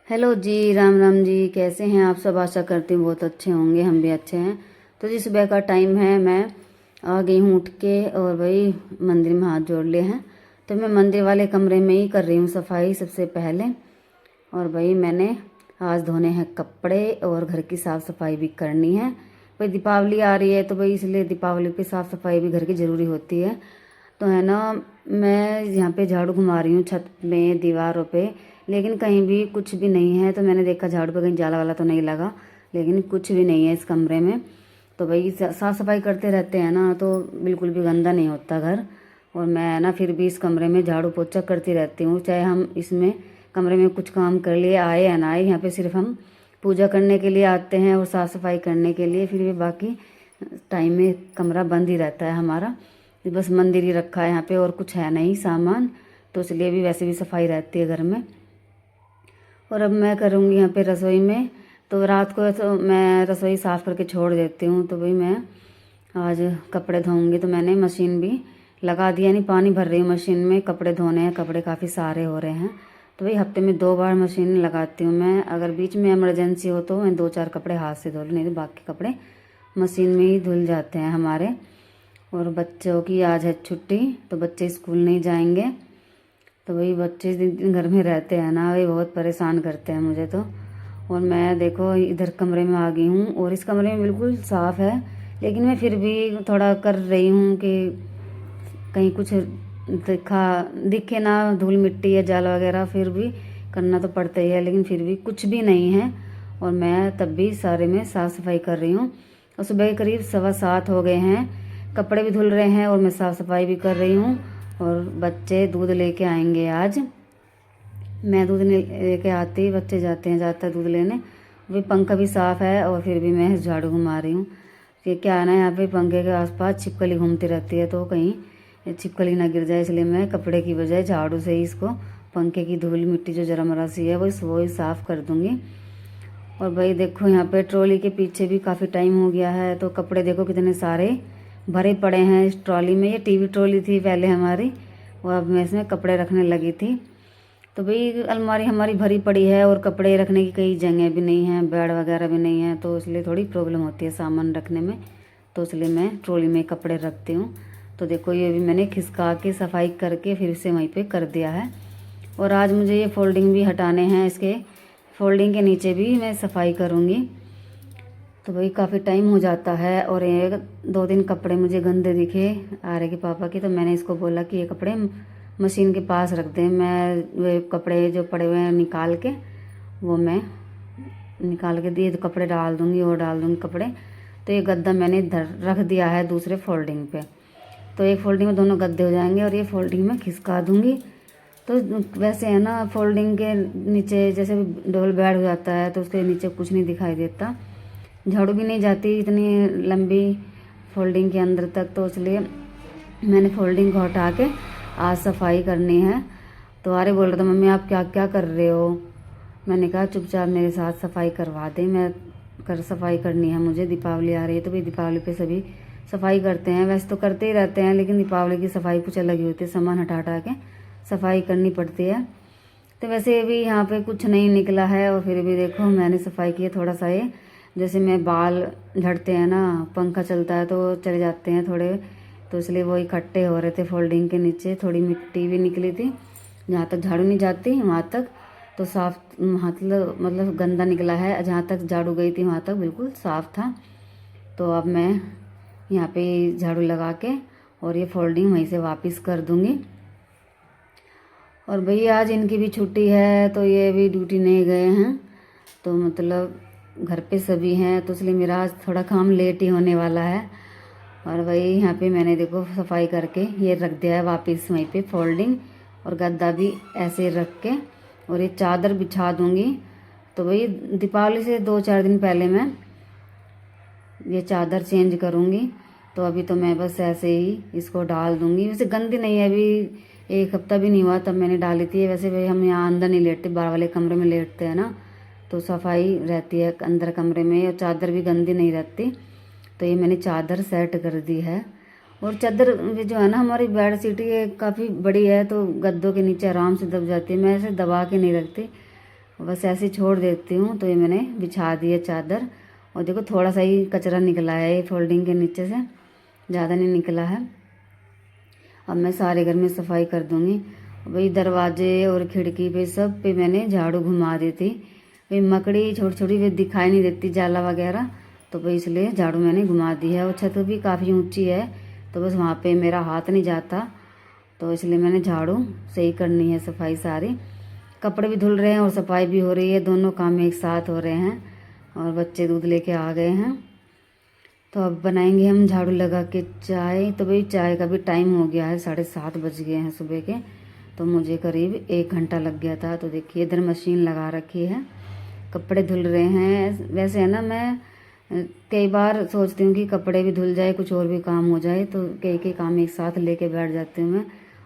Hello जी, राम राम जी। कैसे हैं आप सब? आशा करती हूँ बहुत अच्छे होंगे। हम भी अच्छे हैं। तो जी सुबह का टाइम है, मैं आ गई हूँ उठ के और वही मंदिर में हाथ जोड़ लिए हैं। तो मैं मंदिर वाले कमरे में ही कर रही हूँ सफाई सबसे पहले। और भाई मैंने आज धोने हैं कपड़े और घर की साफ़ सफाई भी करनी है। भाई दीपावली आ रही है तो भाई इसलिए दीपावली पे साफ़ सफाई भी घर की ज़रूरी होती है। तो है ना, मैं यहाँ पे झाड़ू घुमा रही हूँ छत में, दीवारों पे, लेकिन कहीं भी कुछ भी नहीं है। तो मैंने देखा झाड़ू पे कहीं जाला वाला तो नहीं लगा, लेकिन कुछ भी नहीं है इस कमरे में। तो भाई साफ़ सफाई करते रहते हैं ना तो बिल्कुल भी गंदा नहीं होता घर। और मैं ना फिर भी इस कमरे में झाड़ू पोछा करती रहती हूँ, चाहे हम इसमें कमरे में कुछ काम कर लिए आए या ना आए। यहाँ पे सिर्फ हम पूजा करने के लिए आते हैं और साफ़ सफाई करने के लिए, फिर भी बाकी टाइम में कमरा बंद ही रहता है हमारा। बस मंदिर ही रखा है यहाँ पे और कुछ है नहीं सामान, तो इसलिए भी वैसे भी सफाई रहती है घर में। और अब मैं करूँगी यहाँ पे रसोई में। तो रात को तो मैं रसोई साफ़ करके छोड़ देती हूँ। तो भाई मैं आज कपड़े धोऊंगी, तो मैंने मशीन भी लगा दिया, नहीं पानी भर रही हूँ मशीन में। कपड़े धोने हैं, कपड़े काफ़ी सारे हो रहे हैं। तो भाई हफ्ते में 2 बार मशीन लगाती हूँ मैं। अगर बीच में इमरजेंसी हो तो मैं 2-4 कपड़े हाथ से धो लूँ, नहीं तो बाकी कपड़े मशीन में ही धुल जाते हैं हमारे। और बच्चों की आज है छुट्टी, तो बच्चे स्कूल नहीं जाएंगे। तो वही बच्चे दिन घर में रहते हैं ना, वही बहुत परेशान करते हैं मुझे तो। और मैं देखो इधर कमरे में आ गई हूँ और इस कमरे में बिल्कुल साफ़ है, लेकिन मैं फिर भी थोड़ा कर रही हूँ कि कहीं कुछ दिखे ना, धूल मिट्टी या जाल वगैरह। फिर भी करना तो पड़ता ही है, लेकिन फिर भी कुछ भी नहीं है। और मैं तब भी सारे में साफ़ सफाई कर रही हूँ। और सुबह करीब 7:15 हो गए हैं, कपड़े भी धुल रहे हैं और मैं साफ़ सफाई भी कर रही हूँ। और बच्चे दूध लेके आएंगे आज। मैं दूध लेके आती, बच्चे जाते हैं ज़्यादातर दूध लेने। भी पंखा भी साफ़ है और फिर भी मैं झाड़ू घुमा रही हूँ कि क्या है ना, यहाँ पे पंखे के आसपास छिपकली घूमती रहती है, तो कहीं छिपकली ना गिर जाए, इसलिए मैं कपड़े की बजाय झाड़ू से ही इसको पंखे की धूल मिट्टी जो जरा मरा सी है वो ही साफ़ कर दूँगी। और भाई देखो यहाँ पे ट्रॉली के पीछे भी काफ़ी टाइम हो गया है, तो कपड़े देखो कितने सारे भरे पड़े हैं इस ट्रॉली में। ये टीवी ट्रॉली थी पहले हमारी, और अब मैं इसमें कपड़े रखने लगी थी। तो भाई अलमारी हमारी भरी पड़ी है और कपड़े रखने की कई जगह भी नहीं है, बेड वगैरह भी नहीं है, तो इसलिए थोड़ी प्रॉब्लम होती है सामान रखने में। तो इसलिए मैं ट्रॉली में कपड़े रखती हूँ। तो देखो ये भी मैंने खिसका के सफाई करके फिर से वहीं पे कर दिया है। और आज मुझे ये फोल्डिंग भी हटाने हैं, इसके फोल्डिंग के नीचे भी मैं सफाई करूँगी। तो भाई काफ़ी टाइम हो जाता है। और 1-2 दिन कपड़े मुझे गंदे दिखे आर्य के पापा के, तो मैंने इसको बोला कि ये कपड़े मशीन के पास रख दें। मैं वे कपड़े जो पड़े हुए हैं निकाल के, वो मैं निकाल के दिए तो कपड़े डाल दूँगी और डाल दूँगी कपड़े। तो ये गद्दा मैंने इधर रख दिया है दूसरे फोल्डिंग पे। तो एक फोल्डिंग में दोनों गद्दे हो जाएंगे और ये फोल्डिंग में खिसका दूँगी। तो वैसे है ना, फोल्डिंग के नीचे जैसे डबल बेड हो जाता है तो उसके नीचे कुछ नहीं दिखाई देता, झाड़ू भी नहीं जाती इतनी लंबी फोल्डिंग के अंदर तक। तो इसलिए मैंने फोल्डिंग को हटा के आज सफाई करनी है। तो आर्य बोल रहा था मम्मी आप क्या क्या कर रहे हो। मैंने कहा चुपचाप मेरे साथ सफाई करवा दे, मैं सफाई करनी है मुझे। दीपावली आ रही है तो भाई दीपावली पे सभी सफाई करते हैं, वैसे तो करते ही रहते हैं, लेकिन दीपावली की सफाई कुछ अलग ही होती है, सामान हटा हटा के सफाई करनी पड़ती है। तो वैसे भी यहाँ पे कुछ नहीं निकला है और फिर भी देखो मैंने सफाई की है। थोड़ा सा ये जैसे मैं बाल झड़ते हैं ना, पंखा चलता है तो चले जाते हैं थोड़े, तो इसलिए वो इकट्ठे हो रहे थे फोल्डिंग के नीचे। थोड़ी मिट्टी भी निकली थी, जहाँ तक झाड़ू नहीं जाती वहाँ तक तो साफ, मतलब गंदा निकला है। जहाँ तक झाड़ू गई थी वहाँ तक बिल्कुल साफ था। तो अब मैं यहाँ पे झाड़ू लगा के और ये फोल्डिंग वहीं से वापस कर दूँगी। और भैया आज इनकी भी छुट्टी है तो ये भी ड्यूटी नहीं गए हैं, तो मतलब घर पे सभी हैं, तो इसलिए मेरा आज थोड़ा काम लेट ही होने वाला है। और वही यहाँ पे मैंने देखो सफाई करके ये रख दिया है वापस वहीं पे फोल्डिंग, और गद्दा भी ऐसे रख के, और ये चादर बिछा दूँगी। तो वही दीपावली से 2-4 दिन पहले मैं ये चादर चेंज करूँगी। तो अभी तो मैं बस ऐसे ही इसको डाल दूँगी। वैसे गंदी नहीं है, अभी 1 हफ्ता भी नहीं हुआ तब मैंने डाली थी। वैसे भाई हम यहाँ अंदर नहीं लेटते, बाहर वाले कमरे में लेटते हैं ना, तो सफाई रहती है अंदर कमरे में और चादर भी गंदी नहीं रहती। तो ये मैंने चादर सेट कर दी है। और चादर जो है ना, हमारी बेड शीट ये काफ़ी बड़ी है तो गद्दों के नीचे आराम से दब जाती है। मैं ऐसे दबा के नहीं रखती, बस ऐसे ही छोड़ देती हूँ। तो ये मैंने बिछा दी है चादर, और देखो थोड़ा सा ही कचरा निकला है ये फोल्डिंग के नीचे से, ज़्यादा नहीं निकला है। अब मैं सारे घर में सफाई कर दूँगी। भाई दरवाजे और खिड़की पे सब पे मैंने झाड़ू घुमा दी थी। भाई मकड़ी छोटी छोटी भी दिखाई नहीं देती, जाला वगैरह, तो भाई इसलिए झाड़ू मैंने घुमा दी है। और छत भी काफ़ी ऊंची है, तो बस वहाँ पे मेरा हाथ नहीं जाता, तो इसलिए मैंने झाड़ू सही करनी है, सफाई सारी। कपड़े भी धुल रहे हैं और सफाई भी हो रही है, दोनों काम एक साथ हो रहे हैं। और बच्चे दूध लेके आ गए हैं, तो अब बनाएंगे हम झाड़ू लगा के चाय। तो भाई चाय का भी टाइम हो गया है, 7:30 बज गए हैं सुबह के। तो मुझे करीब 1 घंटा लग गया था। तो देखिए इधर मशीन लगा रखी है, कपड़े धुल रहे हैं। वैसे है ना, मैं कई बार सोचती हूँ कि कपड़े भी धुल जाए, कुछ और भी काम हो जाए, तो कई काम एक साथ लेके बैठ जाती हूँ मैं।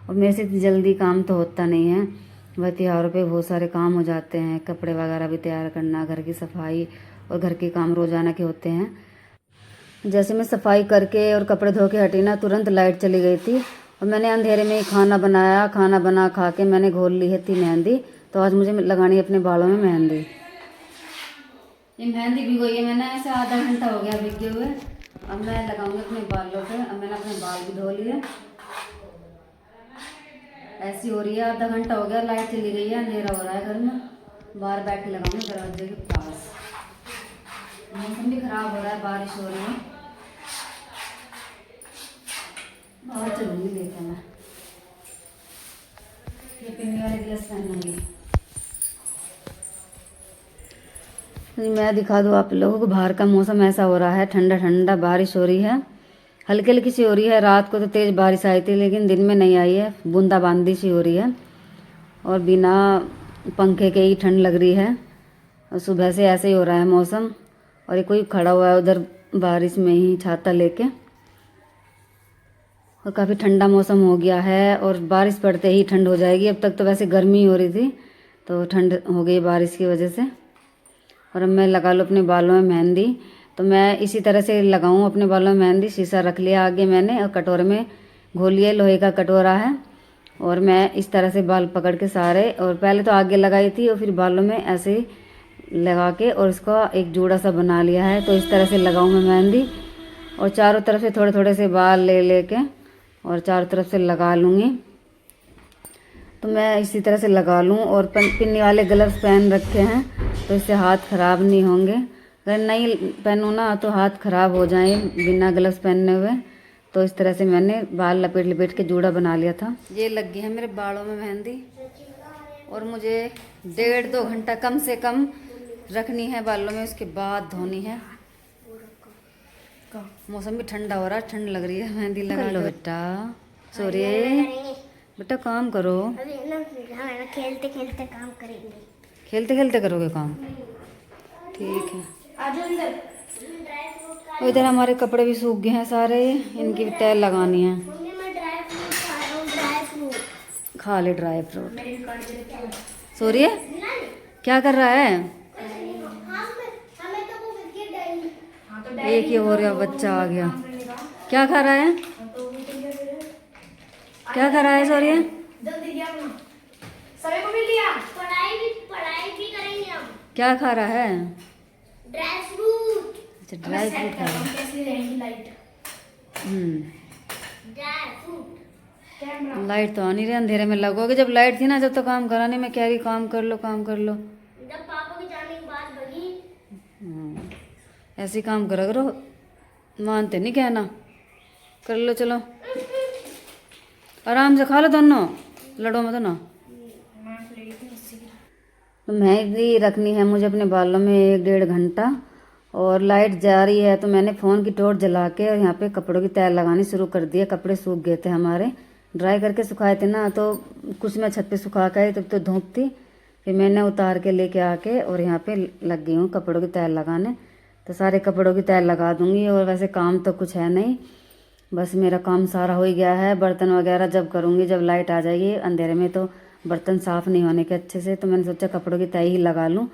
और मेरे से जल्दी काम तो होता नहीं है, वह त्योहारों पे बहुत सारे काम हो जाते हैं, कपड़े वगैरह भी तैयार करना, घर की सफाई और घर के काम रोज़ाना के होते हैं। जैसे मैं सफाई करके और कपड़े धो के हटी ना, तुरंत लाइट चली गई थी, और मैंने अंधेरे में ही खाना बनाया। खाना बना खा के मैंने घोल ली थी मेहंदी। तो आज मुझे लगानी है अपने बालों में मेहंदी। ये मेहंदी भिगोई है मैंने, ऐसे आधा घंटा हो गया भिगे हुए। अब मैं लगाऊंगी अपने बालों पे। अब मैंने अपने बाल भी धो लिए। ऐसी हो रही है, आधा घंटा हो गया, लाइट चली गई है, अंधेरा हो रहा है घर में। बाहर बैठ के लगाऊंगी दरवाजे के पास। मौसम भी खराब हो रहा है, बारिश हो रही है। बाहर चलूंगी लेकर मैं, ये पिन्नी वाले गिलास पहनूंगी। मैं दिखा दूँ आप लोगों को, बाहर का मौसम ऐसा हो रहा है, ठंडा ठंडा, बारिश हो रही है, हल्की हल्की सी हो रही है। रात को तो तेज़ बारिश आई थी, लेकिन दिन में नहीं आई है, बूंदाबांदी सी हो रही है, और बिना पंखे के ही ठंड लग रही है। और सुबह से ऐसे ही हो रहा है मौसम। और ये कोई खड़ा हुआ है उधर बारिश में ही छाता लेके। और काफ़ी ठंडा मौसम हो गया है, और बारिश पड़ते ही ठंड हो जाएगी। अब तक तो वैसे गर्मी हो रही थी, तो ठंड हो गई बारिश की वजह से। और अब मैं लगा लूँ अपने बालों में मेहंदी। तो मैं इसी तरह से लगाऊँ अपने बालों में मेहंदी। शीशा रख लिया आगे मैंने, और कटोरे में घोल लिया, लोहे का कटोरा है। और मैं इस तरह से बाल पकड़ के सारे, और पहले तो आगे लगाई थी, और फिर बालों में ऐसे ही लगा के और इसका एक जोड़ा सा बना लिया है। तो इस तरह से लगाऊँ मैं मेहंदी, और चारों तरफ से थोड़े थोड़े से बाल ले लेके और चारों तरफ से लगा लूँगी। तो मैं इसी तरह से लगा लूँ। और पिन्नी वाले ग्लव्स पहन रखे हैं, तो इससे हाथ ख़राब नहीं होंगे। अगर नहीं पहनूँ ना तो हाथ ख़राब हो जाए बिना ग्लव्स पहने हुए। तो इस तरह से मैंने बाल लपेट लपेट के जूड़ा बना लिया था। ये लग गई है मेरे बालों में मेहंदी, और मुझे 1.5-2 घंटा कम से कम रखनी है बालों में, उसके बाद धोनी है। मौसम भी ठंडा हो रहा है, ठंड लग रही है। मेहंदी लगा लो बेटा, सॉरी बेटा, काम करो। अभी ना खेलते खेलते काम करेंगे। खेलते खेलते करोगे काम, ठीक है। और इधर हमारे कपड़े भी सूख गए हैं सारे, इनकी भी तैल लगानी है। खा ले ड्राई फ्रूट। सॉरी क्या कर रहा है? एक ही हो रहा, बच्चा आ गया। क्या खा रहा है? क्या खा रहा है? सॉरी पढ़ाई भी करेंगे हम। क्या खा रहा है? Dry fruit. अच्छा ड्राई फ्रूट खा रहा है। कैसी रहेगी लाइट? Dry fruit. लाइट तो आनी रही, अंधेरे में लगोगे। जब लाइट थी ना, जब तो काम करा नहीं। मैं कह रही काम कर लो, काम कर लो। जब पापा के जाने के बाद बनी। ऐसे ही काम करा करो, मानते नहीं कहना। कर लो, चलो आराम से खा लो दोनों, लड़ो मत ना। तो मेहंदी रखनी है मुझे अपने बालों में 1-1.5 घंटा, और लाइट जा रही है। तो मैंने फ़ोन की टॉर्च जला के और यहाँ पे कपड़ों की तैयार लगानी शुरू कर दी है। कपड़े सूख गए थे हमारे, ड्राई करके सुखाए थे ना, तो कुछ मैं छत पे सुखा के आई, तब तो धूप थी। फिर मैंने उतार के लेके आके और यहाँ पे लग गई हूँ कपड़ों की तैयार लगाने। तो सारे कपड़ों की तैयार लगा दूँगी। और वैसे काम तो कुछ है नहीं, बस मेरा काम सारा हो ही गया है। बर्तन वगैरह जब करूँगी, जब लाइट आ जाएगी, अंधेरे में तो बर्तन साफ़ नहीं होने के अच्छे से। तो मैंने सोचा कपड़ों की तय ही लगा लूँ,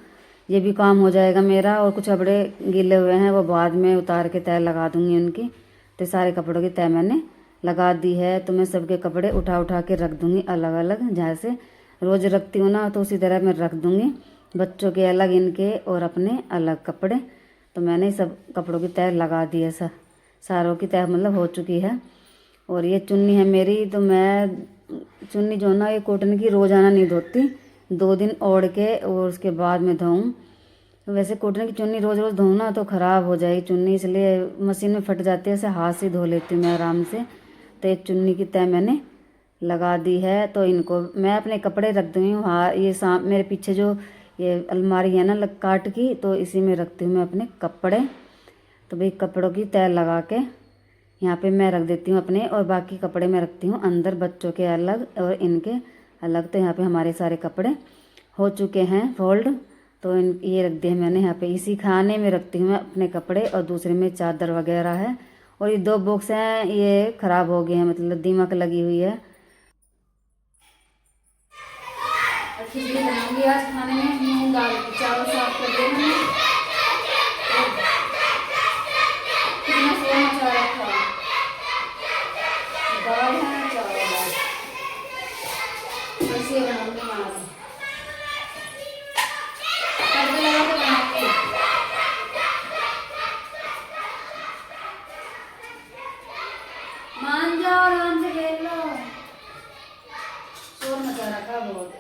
ये भी काम हो जाएगा मेरा। और कुछ कपड़े गीले हुए हैं, वो बाद में उतार के तय लगा दूँगी उनकी। तो सारे कपड़ों की तय मैंने लगा दी है। तो मैं सबके कपड़े उठा उठा के रख दूँगी अलग अलग, जैसे रोज़ रखती हूँ ना, तो उसी तरह मैं रख दूँगी। बच्चों के अलग इनके और अपने अलग कपड़े। तो मैंने सब कपड़ों की तह लगा दी है, सारों की तह मतलब हो चुकी है। और ये चुन्नी है मेरी, तो मैं चुन्नी जो ना ये कॉटन की रोज़ाना नहीं धोती, 2 दिन ओढ़ के और उसके बाद में धोऊँ। वैसे कॉटन की चुन्नी रोज़ रोज़ धोऊँ ना तो ख़राब हो जाएगी चुन्नी, इसलिए मशीन में फट जाती है, ऐसे हाथ से धो लेती हूँ मैं आराम से। तो ये चुन्नी की तह मैंने लगा दी है। तो इनको मैं अपने कपड़े रख दी हूँ। हाँ, ये मेरे पीछे जो ये अलमारी है ना काट की, तो इसी में रखती हूँ मैं अपने कपड़े। तो भाई कपड़ों की तह लगा के यहाँ पे मैं रख देती हूँ अपने, और बाकी कपड़े मैं रखती हूँ अंदर, बच्चों के अलग और इनके अलग। तो यहाँ पे हमारे सारे कपड़े हो चुके हैं फोल्ड। तो ये रख दिए मैंने यहाँ पे, इसी खाने में रखती हूँ मैं अपने कपड़े, और दूसरे में चादर वगैरह है। और ये 2 बॉक्स हैं, ये ख़राब हो गए हैं, मतलब दीमक लगी हुई है। खिचड़ी बनाऊंगी आज खाने में, मूंग दाल चावल साफ कर दिए मैंने। कितना शोर मचा रखा, दाल है चावल है, बस ये बनाऊंगी मैं आज। तड़का लगा के बनाऊंगी। मान जाओ, आराम से खेल लो, शोर मचा रखा बहुत।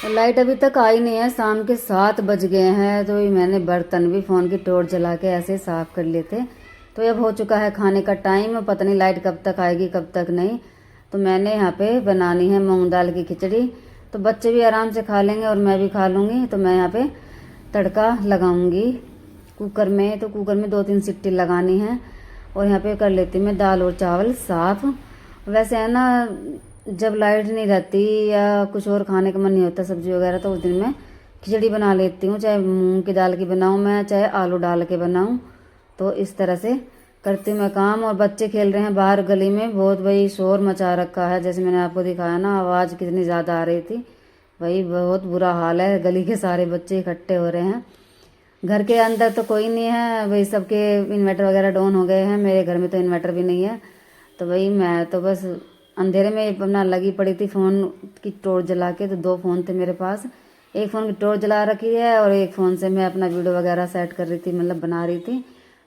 लाइट अभी तक आई नहीं है, शाम के 7 बज गए हैं। तो मैंने बर्तन भी फ़ोन की टॉर्च जला के ऐसे साफ़ कर लिए थे। तो अब हो चुका है खाने का टाइम, पता नहीं लाइट कब तक आएगी कब तक नहीं। तो मैंने यहाँ पे बनानी है मूंग दाल की खिचड़ी, तो बच्चे भी आराम से खा लेंगे और मैं भी खा लूँगी। तो मैं यहाँ पे तड़का लगाऊंगी कुकर में। तो कुकर में 2-3 सीटी लगानी है। और यहाँ पे कर लेती हूँ मैं दाल और चावल साफ़। वैसे है ना, जब लाइट नहीं रहती या कुछ और खाने का मन नहीं होता सब्जी वगैरह, तो उस दिन मैं खिचड़ी बना लेती हूँ, चाहे मूंग की दाल की बनाऊँ मैं, चाहे आलू डाल के बनाऊँ। तो इस तरह से करती हूँ मैं काम। और बच्चे खेल रहे हैं बाहर गली में, बहुत भाई शोर मचा रखा है, जैसे मैंने आपको दिखाया ना, आवाज़ कितनी ज़्यादा आ रही थी भाई, बहुत बुरा हाल है। गली के सारे बच्चे इकट्ठे हो रहे हैं। घर के अंदर तो कोई नहीं है भाई, सबके इन्वर्टर वगैरह डाउन हो गए हैं, मेरे घर में तो इन्वर्टर भी नहीं है। तो भाई मैं तो बस अंधेरे में अपना लगी पड़ी थी, फ़ोन की टॉर्च जला के। तो 2 फ़ोन थे मेरे पास, एक फ़ोन की टॉर्च जला रखी है और एक फ़ोन से मैं अपना वीडियो वगैरह सेट कर रही थी, मतलब बना रही थी।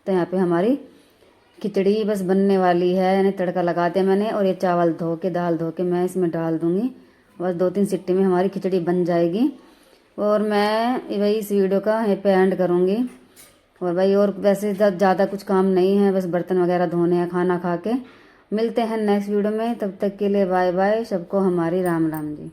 तो यहाँ पे हमारी खिचड़ी बस बनने वाली है, यानी तड़का लगा दिया मैंने। और ये चावल धो के, दाल धो के मैं इसमें डाल दूँगी, बस 2-3 सीटी में हमारी खिचड़ी बन जाएगी। और मैं भाई इस वीडियो का यहीं पे एंड करूँगी। और भाई और वैसे ज़्यादा कुछ काम नहीं है, बस बर्तन वगैरह धोने हैं खाना खा के। मिलते हैं नेक्स्ट वीडियो में, तब तक के लिए बाय बाय, सबको हमारी राम राम जी।